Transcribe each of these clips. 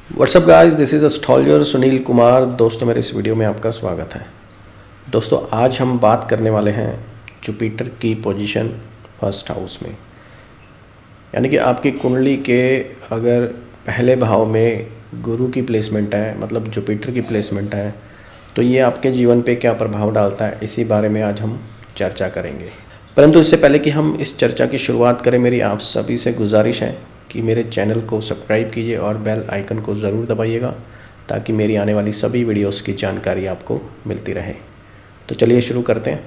WhatsApp guys, this is astrologer Sunil Kumar. दोस्तों, मेरे इस वीडियो में आपका स्वागत है। दोस्तों, आज हम बात करने वाले हैं जुपिटर की पोजीशन फर्स्ट हाउस में, यानी कि आपकी कुंडली के अगर पहले भाव में गुरु की प्लेसमेंट है, मतलब जुपिटर की प्लेसमेंट है, तो ये आपके जीवन पे क्या प्रभाव डालता है, इसी बारे में आज हम चर्चा करेंगे। परंतु इससे पहले कि हम इस चर्चा की शुरुआत करें, मेरी आप सभी से गुजारिश है कि मेरे चैनल को सब्सक्राइब कीजिए और बेल आइकन को ज़रूर दबाइएगा, ताकि मेरी आने वाली सभी वीडियोस की जानकारी आपको मिलती रहे। तो चलिए शुरू करते हैं।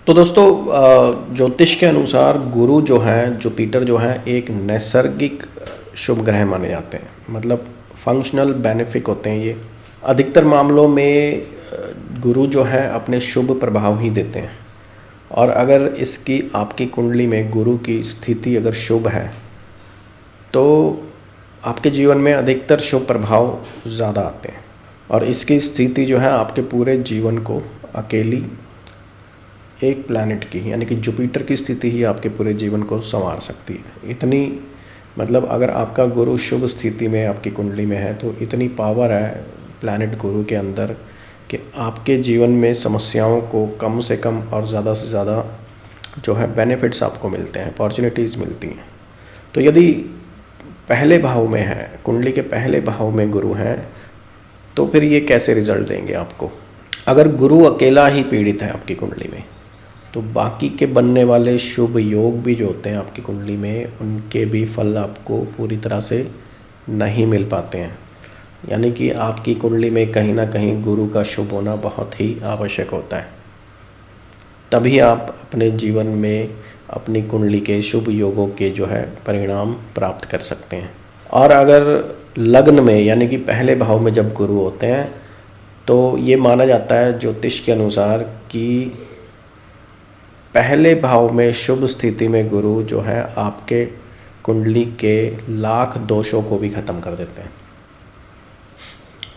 तो दोस्तों, ज्योतिष के अनुसार गुरु जो है, जुपिटर जो है, एक नैसर्गिक शुभ ग्रह माने जाते हैं। मतलब फंक्शनल बेनिफिक होते हैं ये। अधिकतर मामलों में गुरु जो है अपने शुभ प्रभाव ही देते हैं, और अगर इसकी आपकी कुंडली में गुरु की स्थिति अगर शुभ है तो आपके जीवन में अधिकतर शुभ प्रभाव ज़्यादा आते हैं। और इसकी स्थिति जो है आपके पूरे जीवन को अकेली एक प्लैनेट की, यानी कि जुपिटर की स्थिति ही आपके पूरे जीवन को संवार सकती है। इतनी मतलब अगर आपका गुरु शुभ स्थिति में आपकी कुंडली में है तो इतनी पावर है प्लैनेट गुरु के अंदर कि आपके जीवन में समस्याओं को कम से कम और ज़्यादा से ज़्यादा जो है बेनिफिट्स आपको मिलते हैं, अपॉर्चुनिटीज़ मिलती हैं। तो यदि पहले भाव में है, कुंडली के पहले भाव में गुरु हैं, तो फिर ये कैसे रिजल्ट देंगे आपको। अगर गुरु अकेला ही पीड़ित है आपकी कुंडली में, तो बाकी के बनने वाले शुभ योग भी जो होते हैं आपकी कुंडली में, उनके भी फल आपको पूरी तरह से नहीं मिल पाते हैं। यानी कि आपकी कुंडली में कहीं ना कहीं गुरु का शुभ होना बहुत ही आवश्यक होता है, तभी आप अपने जीवन में अपनी कुंडली के शुभ योगों के जो है परिणाम प्राप्त कर सकते हैं। और अगर लग्न में, यानी कि पहले भाव में जब गुरु होते हैं, तो ये माना जाता है ज्योतिष के अनुसार कि पहले भाव में शुभ स्थिति में गुरु जो है आपके कुंडली के लाख दोषों को भी ख़त्म कर देते हैं।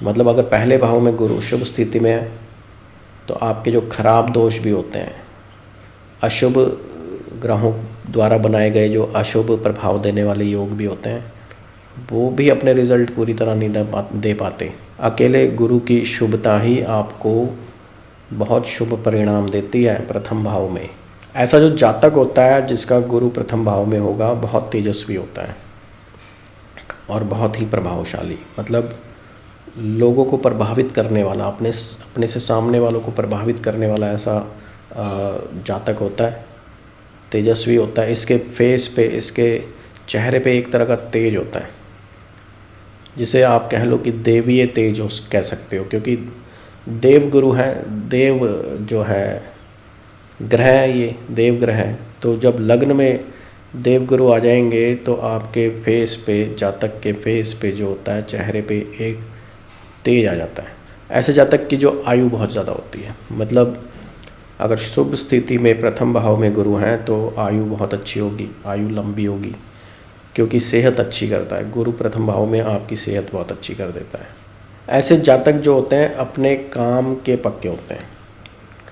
मतलब अगर पहले भाव में गुरु शुभ स्थिति में है तो आपके जो खराब दोष भी होते हैं, अशुभ ग्रहों द्वारा बनाए गए जो अशुभ प्रभाव देने वाले योग भी होते हैं, वो भी अपने रिजल्ट पूरी तरह नहीं दे पाते। अकेले गुरु की शुभता ही आपको बहुत शुभ परिणाम देती है प्रथम भाव में। ऐसा जो जातक होता है जिसका गुरु प्रथम भाव में होगा, बहुत तेजस्वी होता है और बहुत ही प्रभावशाली, मतलब लोगों को प्रभावित करने वाला, अपने से सामने वालों को प्रभावित करने वाला ऐसा जातक होता है, तेजस्वी होता है। इसके फेस पे, इसके चेहरे पे एक तरह का तेज होता है, जिसे आप कह लो कि देवीय तेज हो कह सकते हो, क्योंकि देव गुरु है। देव जो है ग्रह है, ये देव ग्रह है। तो जब लग्न में देव गुरु आ जाएंगे तो आपके फेस पे, जातक के फेस पे जो होता है, चेहरे पे एक तेज आ जाता है। ऐसे जातक की जो आयु बहुत ज़्यादा होती है, मतलब अगर शुभ स्थिति में प्रथम भाव में गुरु हैं तो आयु बहुत अच्छी होगी, आयु लंबी होगी, क्योंकि सेहत अच्छी करता है। गुरु प्रथम भाव में आपकी सेहत बहुत अच्छी कर देता है। ऐसे जातक जो होते हैं अपने काम के पक्के होते हैं,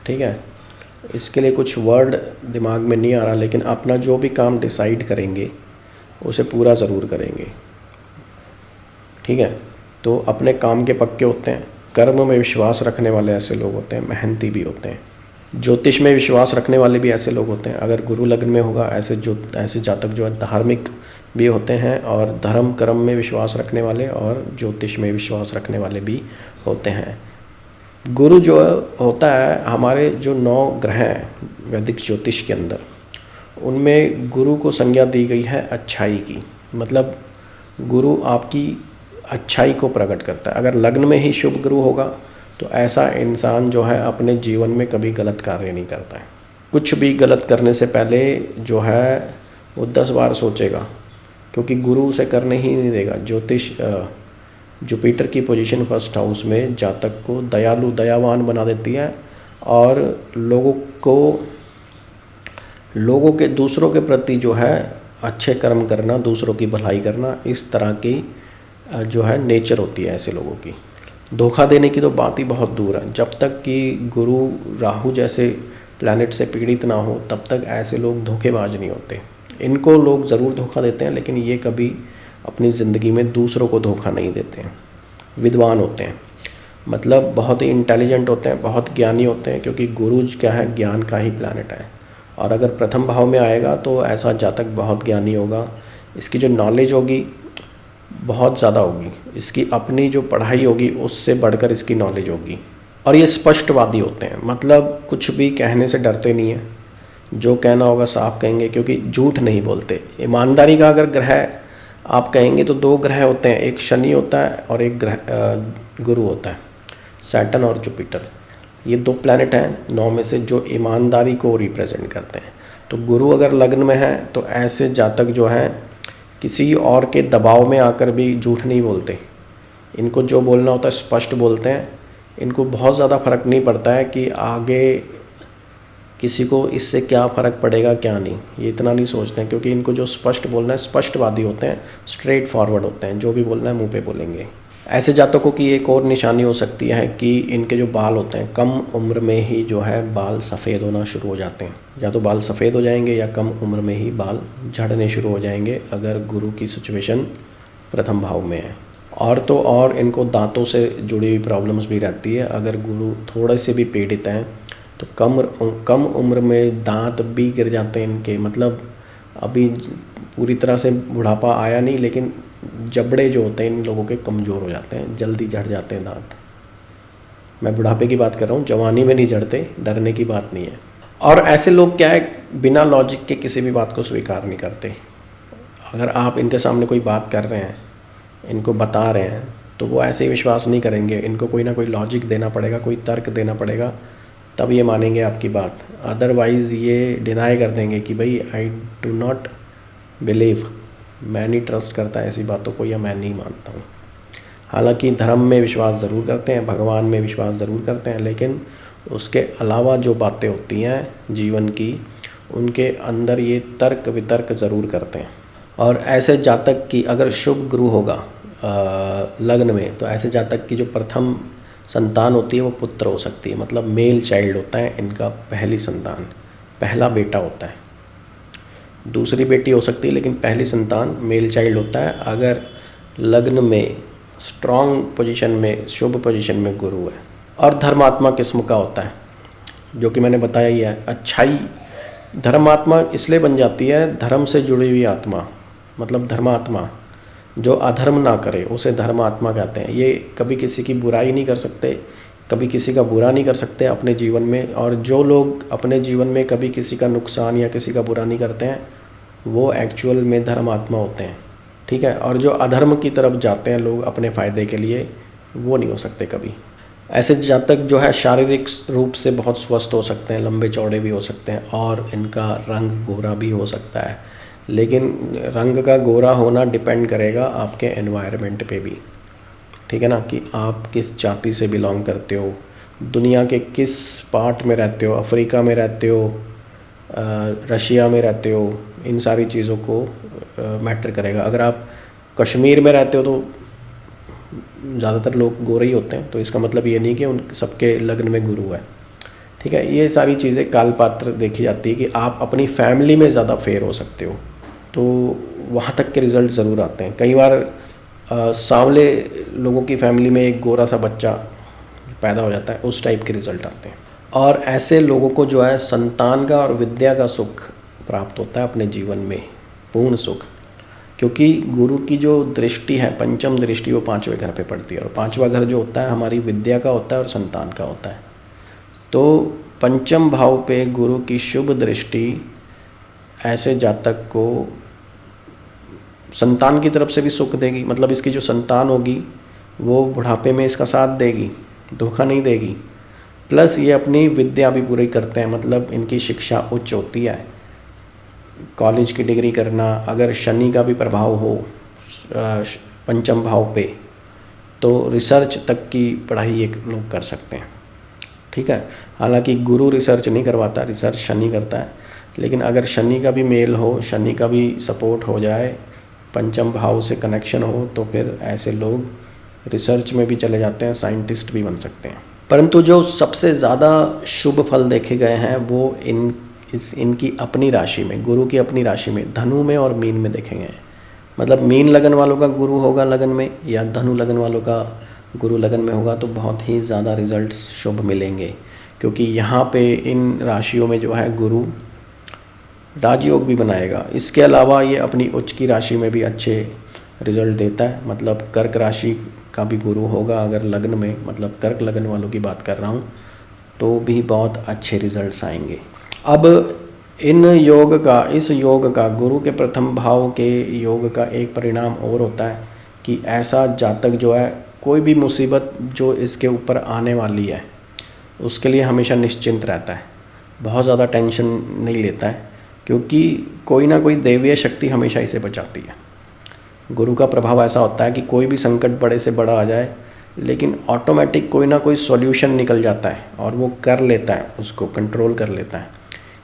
ठीक है। इसके लिए कुछ वर्ड दिमाग में नहीं आ रहा, लेकिन अपना जो भी काम डिसाइड करेंगे उसे पूरा ज़रूर करेंगे, ठीक है। तो अपने काम के पक्के होते हैं, कर्म में विश्वास रखने वाले ऐसे लोग होते हैं, मेहनती भी होते हैं। ज्योतिष में विश्वास रखने वाले भी ऐसे लोग होते हैं। अगर गुरु लग्न में होगा, ऐसे जातक जो है धार्मिक भी होते हैं, और धर्म कर्म में विश्वास रखने वाले और ज्योतिष में विश्वास रखने वाले भी होते हैं। गुरु जो होता है, हमारे जो 9 ग्रह हैं वैदिक ज्योतिष के अंदर, उनमें गुरु को संज्ञा दी गई है अच्छाई की। मतलब गुरु आपकी अच्छाई को प्रकट करता है। अगर लग्न में ही शुभ गुरु होगा तो ऐसा इंसान जो है अपने जीवन में कभी गलत कार्य नहीं करता है। कुछ भी गलत करने से पहले जो है वो 10 बार सोचेगा, क्योंकि गुरु उसे करने ही नहीं देगा। ज्योतिष जुपिटर की पोजीशन फर्स्ट हाउस में जातक को दयालु, दयावान बना देती है, और लोगों के दूसरों के प्रति जो है अच्छे कर्म करना, दूसरों की भलाई करना, इस तरह की जो है नेचर होती है ऐसे लोगों की। धोखा देने की तो बात ही बहुत दूर है। जब तक कि गुरु राहु जैसे प्लैनेट से पीड़ित ना हो, तब तक ऐसे लोग धोखेबाज नहीं होते। इनको लोग ज़रूर धोखा देते हैं, लेकिन ये कभी अपनी ज़िंदगी में दूसरों को धोखा नहीं देते हैं। विद्वान होते हैं, मतलब बहुत ही इंटेलिजेंट होते हैं, बहुत ज्ञानी होते हैं, क्योंकि गुरु क्या है, ज्ञान का ही प्लैनेट है। और अगर प्रथम भाव में आएगा तो ऐसा जातक बहुत ज्ञानी होगा, इसकी जो नॉलेज होगी बहुत ज़्यादा होगी, इसकी अपनी जो पढ़ाई होगी उससे बढ़कर इसकी नॉलेज होगी। और ये स्पष्टवादी होते हैं, मतलब कुछ भी कहने से डरते नहीं हैं, जो कहना होगा साफ कहेंगे, क्योंकि झूठ नहीं बोलते। ईमानदारी का अगर ग्रह आप कहेंगे तो 2 ग्रह होते हैं, एक शनि होता है और एक ग्रह गुरु होता है, सैटर्न और जुपिटर। ये 2 प्लैनेट हैं 9 में से जो ईमानदारी को रिप्रेजेंट करते हैं। तो गुरु अगर लग्न में है तो ऐसे जातक जो हैं किसी और के दबाव में आकर भी झूठ नहीं बोलते, इनको जो बोलना होता है स्पष्ट बोलते हैं। इनको बहुत ज़्यादा फ़र्क नहीं पड़ता है कि आगे किसी को इससे क्या फ़र्क पड़ेगा क्या नहीं, ये इतना नहीं सोचते हैं, क्योंकि इनको जो स्पष्ट बोलना है, स्पष्टवादी होते हैं, स्ट्रेट फॉरवर्ड होते हैं, जो भी बोलना है मुंह पे बोलेंगे। ऐसे जातकों की एक और निशानी हो सकती है कि इनके जो बाल होते हैं कम उम्र में ही जो है बाल सफ़ेद होना शुरू हो जाते हैं, या तो बाल सफ़ेद हो जाएंगे या कम उम्र में ही बाल झड़ने शुरू हो जाएंगे अगर गुरु की सिचुएशन प्रथम भाव में है। और तो और इनको दांतों से जुड़ी हुई प्रॉब्लम्स भी रहती है, अगर गुरु थोड़े से भी पीड़ित हैं तो कम उम्र में दांत भी गिर जाते हैं इनके, मतलब अभी पूरी तरह से बुढ़ापा आया नहीं, लेकिन जबड़े जो होते हैं इन लोगों के कमज़ोर हो जाते हैं, जल्दी झड़ जाते हैं दांत। मैं बुढ़ापे की बात कर रहा हूँ, जवानी में नहीं झड़ते, डरने की बात नहीं है। और ऐसे लोग क्या है, बिना लॉजिक के किसी भी बात को स्वीकार नहीं करते। अगर आप इनके सामने कोई बात कर रहे हैं, इनको बता रहे हैं, तो वो ऐसे ही विश्वास नहीं करेंगे, इनको कोई ना कोई लॉजिक देना पड़ेगा, कोई तर्क देना पड़ेगा, तब ये मानेंगे आपकी बात। अदरवाइज़ ये डिनाई कर देंगे कि भाई आई डू नॉट बिलीव, मैं नहीं ट्रस्ट करता ऐसी बातों को, या मैं नहीं मानता हूँ। हालांकि धर्म में विश्वास ज़रूर करते हैं, भगवान में विश्वास ज़रूर करते हैं, लेकिन उसके अलावा जो बातें होती हैं जीवन की, उनके अंदर ये तर्क वितर्क ज़रूर करते हैं। और ऐसे जातक की अगर शुभ गुरु होगा लग्न में, तो ऐसे जातक की जो प्रथम संतान होती है वो पुत्र हो सकती है, मतलब मेल चाइल्ड होता है इनका, पहली संतान, पहला बेटा होता है। दूसरी बेटी हो सकती है, लेकिन पहली संतान मेल चाइल्ड होता है अगर लग्न में स्ट्रॉन्ग पोजीशन में, शुभ पोजीशन में गुरु है। और धर्मात्मा किस्म का होता है, जो कि मैंने बताया ही है। अच्छाई, धर्मात्मा इसलिए बन जाती है, धर्म से जुड़ी हुई आत्मा, मतलब धर्मात्मा जो अधर्म ना करे उसे धर्मात्मा कहते हैं। ये कभी किसी की बुराई नहीं कर सकते, कभी किसी का बुरा नहीं कर सकते अपने जीवन में। और जो लोग अपने जीवन में कभी किसी का नुकसान या किसी का बुरा नहीं करते हैं, वो एक्चुअल में धर्मात्मा होते हैं, ठीक है। और जो अधर्म की तरफ जाते हैं लोग अपने फ़ायदे के लिए, वो नहीं हो सकते कभी। ऐसे जातक जो है शारीरिक रूप से बहुत स्वस्थ हो सकते हैं, लंबे चौड़े भी हो सकते हैं, और इनका रंग गोरा भी हो सकता है। लेकिन रंग का गोरा होना डिपेंड करेगा आपके एनवायरनमेंट पे भी, ठीक है ना, कि आप किस जाति से बिलोंग करते हो, दुनिया के किस पार्ट में रहते हो, अफ्रीका में रहते हो, रशिया में रहते हो, इन सारी चीज़ों को मैटर करेगा। अगर आप कश्मीर में रहते हो तो ज़्यादातर लोग गोरे ही होते हैं, तो इसका मतलब ये नहीं कि उन सबके लग्न में गुरु है, ठीक है। ये सारी चीज़ें कालपात्र देखी जाती है कि आप अपनी फैमिली में ज़्यादा फेयर हो सकते हो, तो वहाँ तक के रिज़ल्ट ज़रूर आते हैं। कई बार सांवले लोगों की फैमिली में एक गोरा सा बच्चा पैदा हो जाता है, उस टाइप के रिज़ल्ट आते हैं। और ऐसे लोगों को जो है संतान का और विद्या का सुख प्राप्त होता है अपने जीवन में, पूर्ण सुख, क्योंकि गुरु की जो दृष्टि है, पंचम दृष्टि, वो 5वें घर पे पड़ती है। और 5वां घर जो होता है हमारी विद्या का होता है और संतान का होता है। तो पंचम भाव पे गुरु की शुभ दृष्टि ऐसे जातक को संतान की तरफ से भी सुख देगी, मतलब इसकी जो संतान होगी वो बुढ़ापे में इसका साथ देगी, धोखा नहीं देगी। प्लस ये अपनी विद्या भी पूरी करते हैं, मतलब इनकी शिक्षा उच्च होती है, कॉलेज की डिग्री करना। अगर शनि का भी प्रभाव हो पंचम भाव पे, तो रिसर्च तक की पढ़ाई ये लोग कर सकते हैं, ठीक है। हालांकि गुरु रिसर्च नहीं करवाता, रिसर्च शनि करता है। लेकिन अगर शनि का भी मेल हो, शनि का भी सपोर्ट हो जाए, पंचम भाव से कनेक्शन हो, तो फिर ऐसे लोग रिसर्च में भी चले जाते हैं, साइंटिस्ट भी बन सकते हैं। परंतु जो सबसे ज़्यादा शुभ फल देखे गए हैं वो इनकी अपनी राशि में, गुरु की अपनी राशि में, धनु में और मीन में देखेंगे। मतलब मीन लगन वालों का गुरु होगा लगन में या धनु लगन वालों का गुरु लगन में होगा तो बहुत ही ज़्यादा रिजल्ट्स शुभ मिलेंगे, क्योंकि यहाँ पे इन राशियों में जो है गुरु राजयोग भी बनाएगा। इसके अलावा ये अपनी उच्च की राशि में भी अच्छे रिजल्ट देता है। मतलब कर्क राशि का भी गुरु होगा अगर लग्न में, मतलब कर्क लगन वालों की बात कर रहा हूँ, तो भी बहुत अच्छे रिजल्ट्स आएंगे। अब इस योग का गुरु के प्रथम भाव के योग का एक परिणाम और होता है कि ऐसा जातक जो है कोई भी मुसीबत जो इसके ऊपर आने वाली है उसके लिए हमेशा निश्चिंत रहता है, बहुत ज़्यादा टेंशन नहीं लेता है, क्योंकि कोई ना कोई दैवीय शक्ति हमेशा इसे बचाती है। गुरु का प्रभाव ऐसा होता है कि कोई भी संकट बड़े से बड़ा आ जाए लेकिन ऑटोमेटिक कोई ना कोई सॉल्यूशन निकल जाता है और वो कर लेता है, उसको कंट्रोल कर लेता है।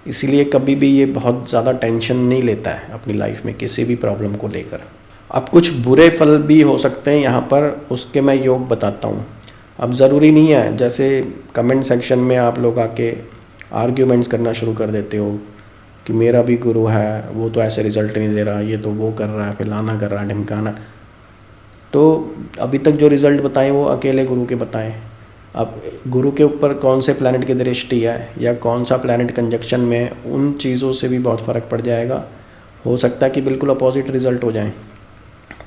इसीलिए कभी भी ये बहुत ज़्यादा टेंशन नहीं लेता है अपनी लाइफ में किसी भी प्रॉब्लम को लेकर। अब कुछ बुरे फल भी हो सकते हैं यहाँ पर, उसके मैं योग बताता हूँ। अब ज़रूरी नहीं है, जैसे कमेंट सेक्शन में आप लोग आके आर्ग्यूमेंट्स करना शुरू कर देते हो कि मेरा भी गुरु है, वो तो ऐसे रिजल्ट नहीं दे रहा, ये तो वो कर रहा है, फलाना कर रहा है, ढिमकाना। तो अभी तक जो रिज़ल्ट बताए वो अकेले गुरु के बताएं। अब गुरु के ऊपर कौन से प्लैनेट की दृष्टि है या कौन सा प्लैनेट कंजक्शन में, उन चीज़ों से भी बहुत फ़र्क पड़ जाएगा। हो सकता है कि बिल्कुल अपोजिट रिज़ल्ट हो जाएं,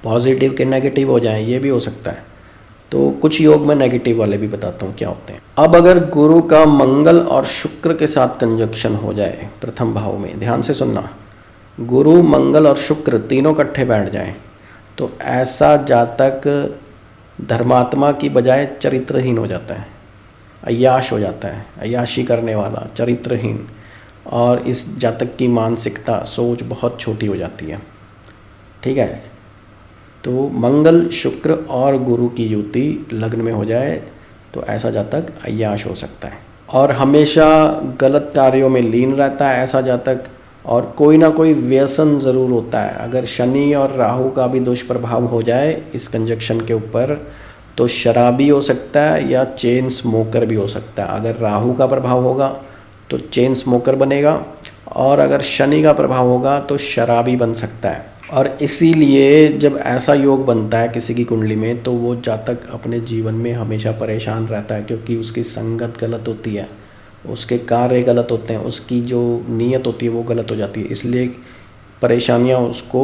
पॉजिटिव के नेगेटिव हो जाएं, ये भी हो सकता है। तो कुछ योग में नेगेटिव वाले भी बताता हूँ क्या होते हैं। अब अगर गुरु का मंगल और शुक्र के साथ कंजक्शन हो जाए प्रथम भाव में, ध्यान से सुनना, गुरु मंगल और शुक्र तीनों इकट्ठे बैठ जाएं तो ऐसा जातक धर्मात्मा की बजाय चरित्रहीन हो जाता है, अय्याश हो जाता है, अय्याशी करने वाला, चरित्रहीन। और इस जातक की मानसिकता, सोच बहुत छोटी हो जाती है। ठीक है, तो मंगल शुक्र और गुरु की युति लग्न में हो जाए तो ऐसा जातक अय्याश हो सकता है और हमेशा गलत कार्यों में लीन रहता है ऐसा जातक, और कोई ना कोई व्यसन ज़रूर होता है। अगर शनि और राहु का भी दुष्प्रभाव हो जाए इस कंजक्शन के ऊपर तो शराबी हो सकता है या चेन स्मोकर भी हो सकता है। अगर राहु का प्रभाव होगा तो चेन स्मोकर बनेगा और अगर शनि का प्रभाव होगा तो शराबी बन सकता है। और इसीलिए जब ऐसा योग बनता है किसी की कुंडली में तो वो जातक अपने जीवन में हमेशा परेशान रहता है, क्योंकि उसकी संगत गलत होती है, उसके कार्य गलत होते हैं, उसकी जो नीयत होती है वो गलत हो जाती है, इसलिए परेशानियां उसको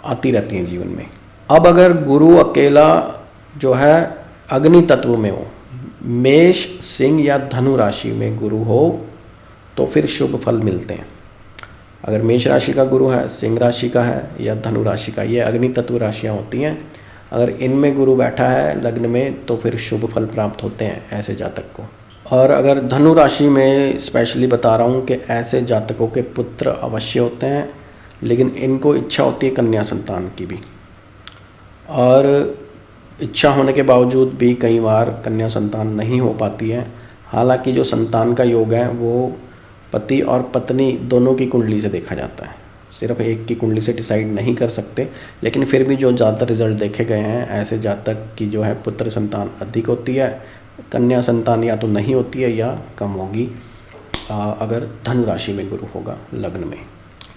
आती रहती हैं जीवन में। अब अगर गुरु अकेला जो है अग्नि तत्व में हो, मेष सिंह या धनु राशि में गुरु हो तो फिर शुभ फल मिलते हैं। अगर मेष राशि का गुरु है, सिंह राशि का है या धनु राशि का, ये अग्नि तत्व राशियाँ होती हैं, अगर इनमें गुरु बैठा है लग्न में तो फिर शुभ फल प्राप्त होते हैं ऐसे जातक को। और अगर धनु राशि में स्पेशली बता रहा हूँ कि ऐसे जातकों के पुत्र अवश्य होते हैं, लेकिन इनको इच्छा होती है कन्या संतान की भी, और इच्छा होने के बावजूद भी कई बार कन्या संतान नहीं हो पाती है। हालांकि जो संतान का योग है वो पति और पत्नी दोनों की कुंडली से देखा जाता है, सिर्फ एक की कुंडली से डिसाइड नहीं कर सकते, लेकिन फिर भी जो ज़्यादातर रिजल्ट देखे गए हैं ऐसे जातक की जो है पुत्र संतान अधिक होती है, कन्या संतान या तो नहीं होती है या कम होगी अगर धनु राशि में गुरु होगा लग्न में।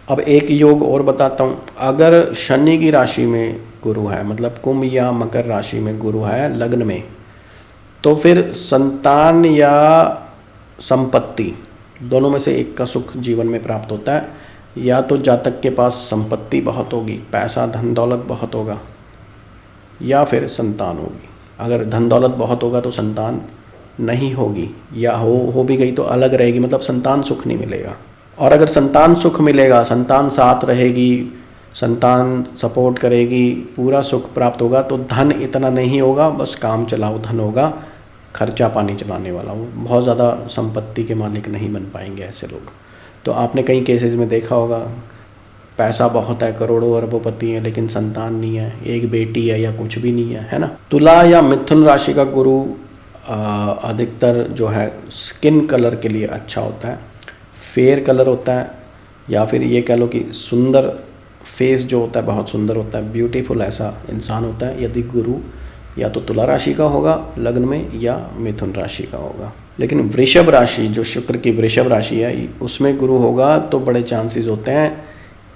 अब एक योग और बताता हूँ, अगर शनि की राशि में गुरु है, मतलब कुंभ या मकर राशि में गुरु है लग्न में, तो फिर संतान या संपत्ति दोनों में से एक का सुख जीवन में प्राप्त होता है। या तो जातक के पास संपत्ति बहुत होगी, पैसा धन दौलत बहुत होगा, या फिर संतान होगी। अगर धन दौलत बहुत होगा तो संतान नहीं होगी, या हो भी गई तो अलग रहेगी, मतलब संतान सुख नहीं मिलेगा। और अगर संतान सुख मिलेगा, संतान साथ रहेगी, संतान सपोर्ट करेगी, पूरा सुख प्राप्त होगा, तो धन इतना नहीं होगा, बस काम चलाओ धन होगा, खर्चा पानी चलाने वाला, वो बहुत ज़्यादा संपत्ति के मालिक नहीं बन पाएंगे ऐसे लोग। तो आपने कई केसेस में देखा होगा, पैसा बहुत है, करोड़ों अरबोपति हैं, लेकिन संतान नहीं है, एक बेटी है या कुछ भी नहीं है ना। तुला या मिथुन राशि का गुरु अधिकतर जो है स्किन कलर के लिए अच्छा होता है, फेयर कलर होता है, या फिर ये कह लो कि सुंदर फेस जो होता है बहुत सुंदर होता है, ब्यूटीफुल ऐसा इंसान होता है यदि गुरु या तो तुला राशि का होगा लग्न में या मिथुन राशि का होगा। लेकिन वृषभ राशि जो शुक्र की वृषभ राशि है उसमें गुरु होगा तो बड़े चांसेस होते हैं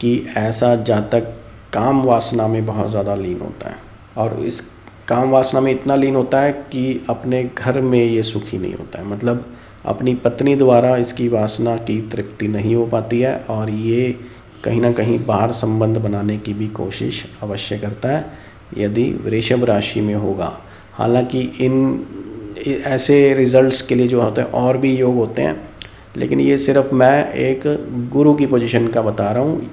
कि ऐसा जातक काम वासना में बहुत ज़्यादा लीन होता है, और इस काम वासना में इतना लीन होता है कि अपने घर में ये सुखी नहीं होता है। मतलब अपनी पत्नी द्वारा इसकी वासना की तृप्ति नहीं हो पाती है, और ये कहीं ना कहीं बाहर संबंध बनाने की भी कोशिश अवश्य करता है यदि वृषभ राशि में होगा। हालांकि इन ऐसे रिजल्ट्स के लिए जो होते हैं और भी योग होते हैं, लेकिन ये सिर्फ मैं एक गुरु की पोजीशन का बता रहा हूँ।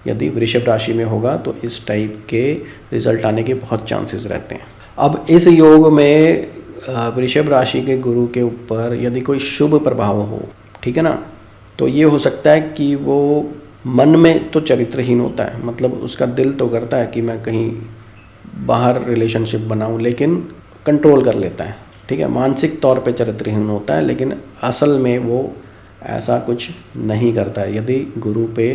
यदि वृषभ राशि में होगा तो इस टाइप के रिजल्ट आने के बहुत चांसेस रहते हैं। अब इस योग में वृषभ राशि के गुरु के ऊपर यदि कोई शुभ प्रभाव हो, ठीक है ना, तो ये हो सकता है कि वो मन में तो चरित्रहीन होता है, मतलब उसका दिल तो करता है कि मैं कहीं बाहर रिलेशनशिप बनाऊं, लेकिन कंट्रोल कर लेता है, ठीक है। मानसिक तौर पे चरित्रहीन होता है, लेकिन असल में वो ऐसा कुछ नहीं करता है यदि गुरु पे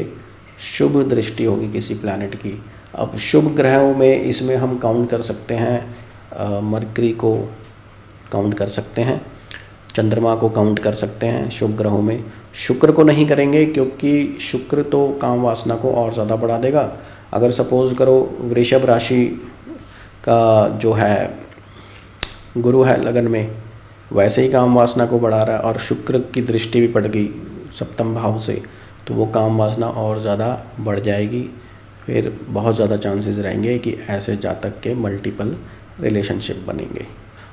शुभ दृष्टि होगी किसी प्लैनेट की। अब शुभ ग्रहों में इसमें हम काउंट कर सकते हैं मरकरी को काउंट कर सकते हैं, चंद्रमा को काउंट कर सकते हैं शुभ ग्रहों में। शुक्र को नहीं करेंगे क्योंकि शुक्र तो काम वासना को और ज़्यादा बढ़ा देगा। अगर सपोज़ करो वृषभ राशि का जो है गुरु है लगन में, वैसे ही काम वासना को बढ़ा रहा है और शुक्र की दृष्टि भी पड़ गई सप्तम भाव से, तो वो काम वासना और ज़्यादा बढ़ जाएगी। फिर बहुत ज़्यादा चांसेस रहेंगे कि ऐसे जातक के मल्टीपल रिलेशनशिप बनेंगे।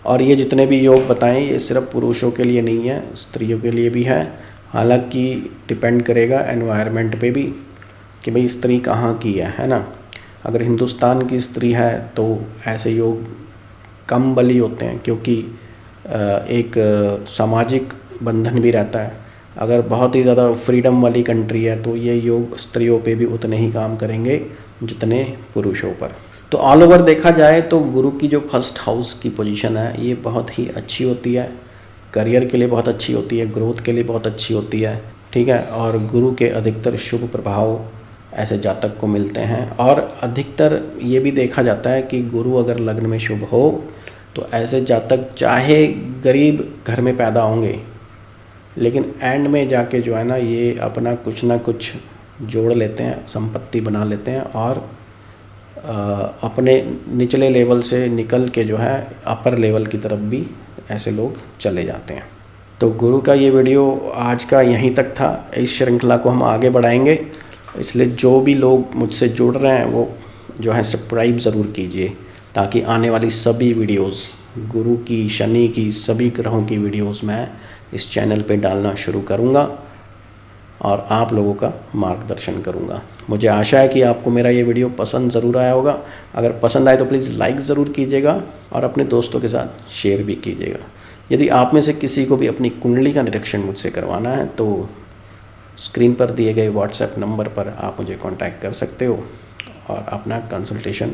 और ये जितने भी योग बताएं ये सिर्फ पुरुषों के लिए नहीं है, स्त्रियों के लिए भी है। हालांकि डिपेंड करेगा एनवायरनमेंट पे भी कि भाई स्त्री कहाँ की है ना। अगर हिंदुस्तान की स्त्री है तो ऐसे योग कम बली होते हैं, क्योंकि एक सामाजिक बंधन भी रहता है। अगर बहुत ही ज़्यादा फ्रीडम वाली कंट्री है तो ये योग स्त्रियों पे भी उतने ही काम करेंगे जितने पुरुषों पर। तो ऑल ओवर देखा जाए तो गुरु की जो फर्स्ट हाउस की पोजीशन है ये बहुत ही अच्छी होती है, करियर के लिए बहुत अच्छी होती है, ग्रोथ के लिए बहुत अच्छी होती है, ठीक है। और गुरु के अधिकतर शुभ प्रभाव ऐसे जातक को मिलते हैं। और अधिकतर ये भी देखा जाता है कि गुरु अगर लग्न में शुभ हो तो ऐसे जातक चाहे गरीब घर में पैदा होंगे, लेकिन एंड में जाके जो है ना ये अपना कुछ ना कुछ जोड़ लेते हैं, संपत्ति बना लेते हैं, और अपने निचले लेवल से निकल के जो है अपर लेवल की तरफ भी ऐसे लोग चले जाते हैं। तो गुरु का ये वीडियो आज का यहीं तक था। इस श्रृंखला को हम आगे बढ़ाएंगे, इसलिए जो भी लोग मुझसे जुड़ रहे हैं वो जो है सब्सक्राइब ज़रूर कीजिए, ताकि आने वाली सभी वीडियोस गुरु की, शनि की, सभी ग्रहों की वीडियोस मैं इस चैनल पे डालना शुरू करूँगा और आप लोगों का मार्गदर्शन करूँगा। मुझे आशा है कि आपको मेरा ये वीडियो पसंद ज़रूर आया होगा। अगर पसंद आए तो प्लीज़ लाइक ज़रूर कीजिएगा और अपने दोस्तों के साथ शेयर भी कीजिएगा। यदि आप में से किसी को भी अपनी कुंडली का निरीक्षण मुझसे करवाना है तो स्क्रीन पर दिए गए व्हाट्सएप नंबर पर आप मुझे कांटेक्ट कर सकते हो और अपना कंसल्टेशन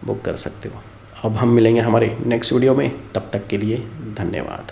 बुक कर सकते हो। अब हम मिलेंगे हमारे नेक्स्ट वीडियो में, तब तक के लिए धन्यवाद।